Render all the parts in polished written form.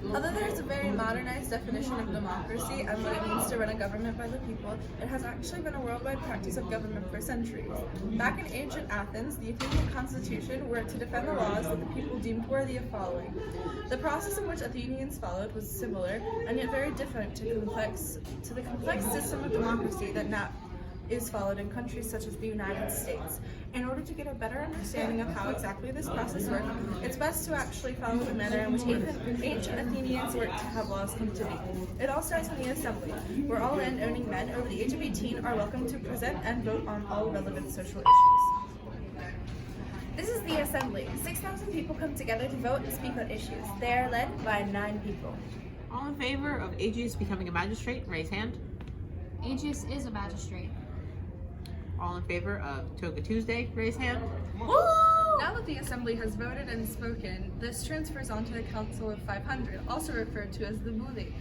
Although there is a very modernized definition of democracy and what it means to run a government by the people, it has actually been a worldwide practice of government for centuries. Back in ancient Athens, the Athenian constitution worked to defend the laws that the people deemed worthy of following. The process in which Athenians followed was similar, and yet very different to the complex system of democracy that now is followed in countries such as the United States. In order to get a better understanding of how exactly this process worked, it's best to actually follow the manner in which ancient Athenians worked to have laws come to be. It all starts in the assembly, where all men owning men over the age of 18 are welcome to present and vote on all relevant social issues. This is the assembly. 6,000 people come together to vote and speak on issues. They are led by 9 people. All in favor of Aegeus becoming a magistrate, raise hand. Aegeus is a magistrate. All in favor of Toga Tuesday, raise hand. Woo! Now that the assembly has voted and spoken, this transfers on to the Council of 500, also referred to as the Bouli.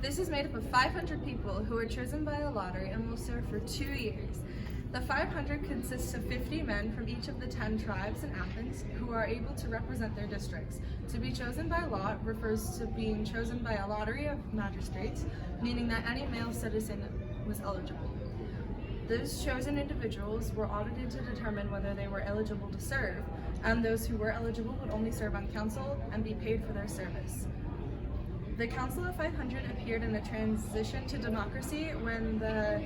This is made up of 500 people who are chosen by a lottery and will serve for 2 years. The 500 consists of 50 men from each of the 10 tribes in Athens who are able to represent their districts. To be chosen by lot refers to being chosen by a lottery of magistrates, meaning that any male citizen was eligible. Those chosen individuals were audited to determine whether they were eligible to serve, and those who were eligible would only serve on council and be paid for their service. The Council of 500 appeared in the transition to democracy when the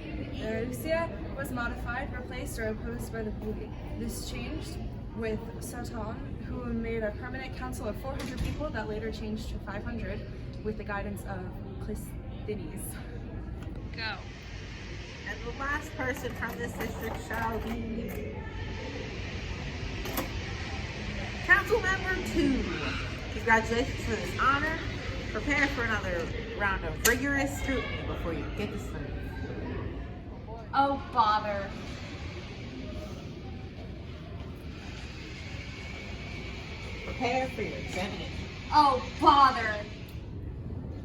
Russia was modified, replaced, or opposed by the Bouli. This changed with Satan, who made a permanent council of 400 people that later changed to 500 with the guidance of Clisthenes. Go. And the last person from this district shall be Council Member 2. Congratulations for this honor. Prepare for another round of rigorous scrutiny before you get to sleep. Oh, bother. Prepare for your examination. Oh, bother.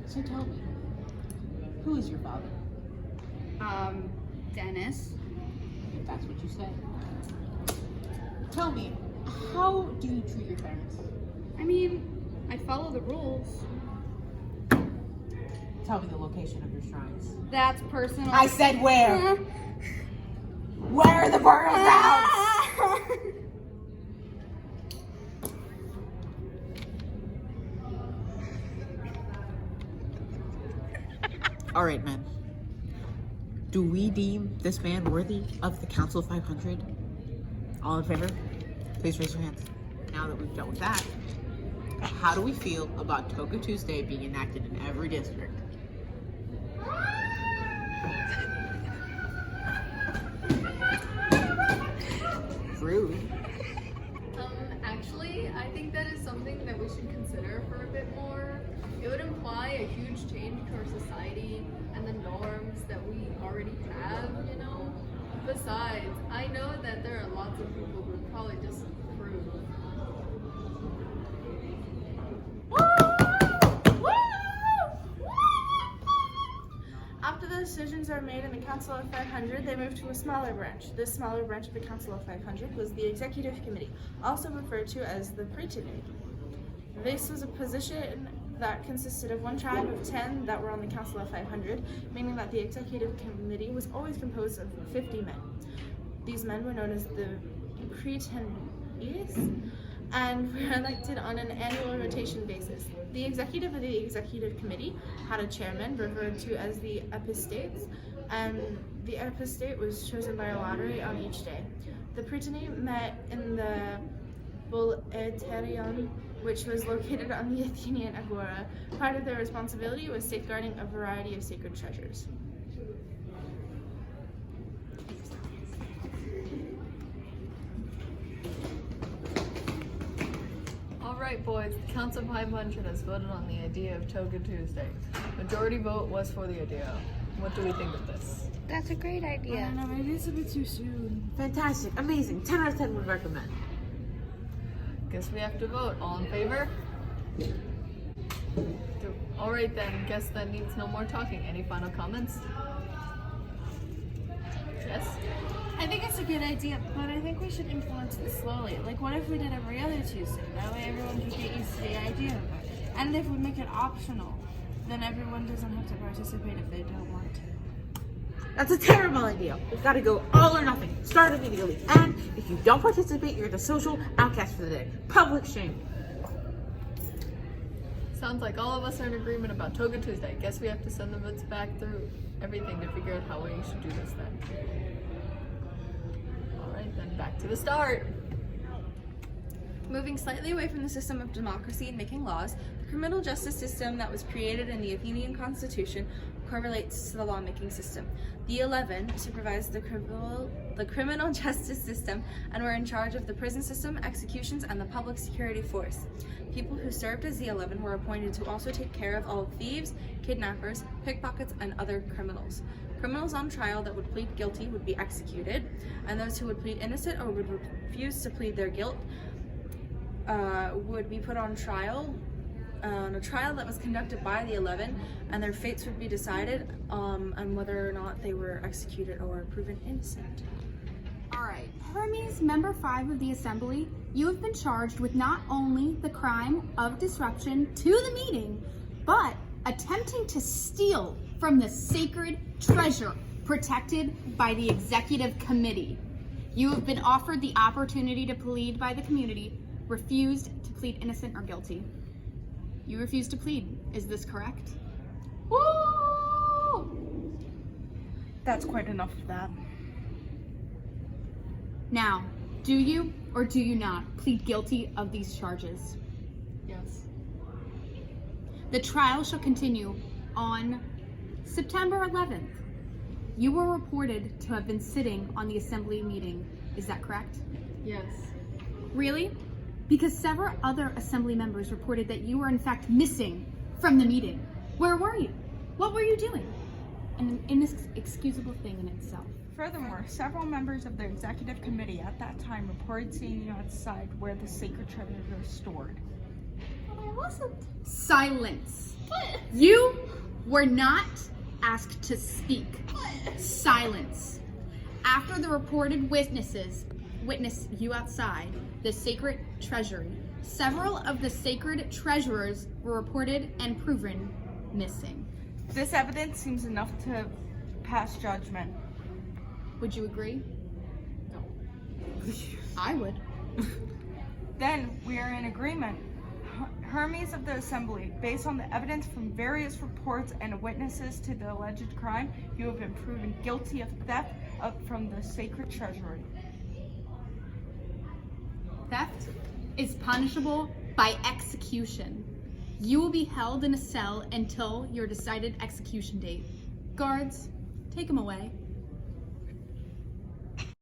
So tell me, who is your father? Dennis. If that's what you say. Tell me, how do you treat your parents? I mean, I follow the rules. Tell me the location of your shrines. That's personal. I said where? Where are the burial grounds? All right, men. Do we deem this man worthy of the Council of 500? All in favor? Please raise your hands. Now that we've dealt with that, how do we feel about Toga Tuesday being enacted in every district? Rude. Actually, I think that is something that we should consider for a bit more. It would imply a huge change to our society and the norms that we already have, you know? Besides, I know that there are lots of people who would probably disapprove. After the decisions are made in the Council of 500, they move to a smaller branch. This smaller branch of the Council of 500 was the Executive Committee, also referred to as the Prytanei. This was a position that consisted of one tribe of 10 that were on the Council of 500, meaning that the Executive Committee was always composed of 50 men. These men were known as the Prytaneis and were elected on an annual rotation basis. The executive of the Executive Committee had a chairman referred to as the epistates, and the epistate was chosen by a lottery on each day. The Prytanei met in the Bouleuterion, which was located on the Athenian Agora. Part of their responsibility was safeguarding a variety of sacred treasures. Alright boys, the Council of 500 has voted on the idea of Toga Tuesday. Majority vote was for the idea. What do we think of this? That's a great idea. I don't know, maybe it's a bit too soon. Fantastic, amazing, 10 out of 10 would recommend. Guess we have to vote. All in favor? Alright then, guess that needs no more talking. Any final comments? Yes? I think it's a good idea, but I think we should influence it slowly. Like, what if we did every other Tuesday? That way everyone could get used to the idea of it. And if we make it optional, then everyone doesn't have to participate if they don't want to. That's a terrible idea. We've got to go all or nothing. Start immediately. And if you don't participate, you're the social outcast for the day. Public shame. Sounds like all of us are in agreement about Toga Tuesday. Guess we have to send the votes back through everything to figure out how we should do this then. Alright, then back to the start. Moving slightly away from the system of democracy and making laws, the criminal justice system that was created in the Athenian constitution correlates to the lawmaking system. The 11 supervised the criminal justice system and were in charge of the prison system, executions, and the public security force. People who served as the 11 were appointed to also take care of all thieves, kidnappers, pickpockets, and other criminals. Criminals on trial that would plead guilty would be executed, and those who would plead innocent or would refuse to plead their guilt would be put on trial, on a trial that was conducted by the 11, and their fates would be decided on whether or not they were executed or proven innocent. Alright, Hermes, member 5 of the Assembly, you have been charged with not only the crime of disruption to the meeting, but attempting to steal from the sacred treasure protected by the Executive Committee. You have been offered the opportunity to plead by the community, refused to plead innocent or guilty. You refused to plead, is this correct? Woo! That's quite enough of that. Now, do you or do you not plead guilty of these charges? Yes. The trial shall continue on September 11th. You were reported to have been sitting on the assembly meeting. Is that correct? Yes. Really? Because several other assembly members reported that you were in fact missing from the meeting. Where were you? What were you doing? An inexcusable thing in itself. Furthermore, several members of the executive committee at that time reported seeing you outside where the sacred treasure was stored. But I wasn't. Silence. You were not asked to speak. Silence. After the reported witnessed you outside the sacred treasury, several of the sacred treasurers were reported and proven missing. This evidence seems enough to pass judgment. Would you agree? No. I would. Then we are in agreement. Hermes of the Assembly, based on the evidence from various reports and witnesses to the alleged crime, you have been proven guilty of theft from the sacred treasury. Theft is punishable by execution. You will be held in a cell until your decided execution date. Guards, take him away.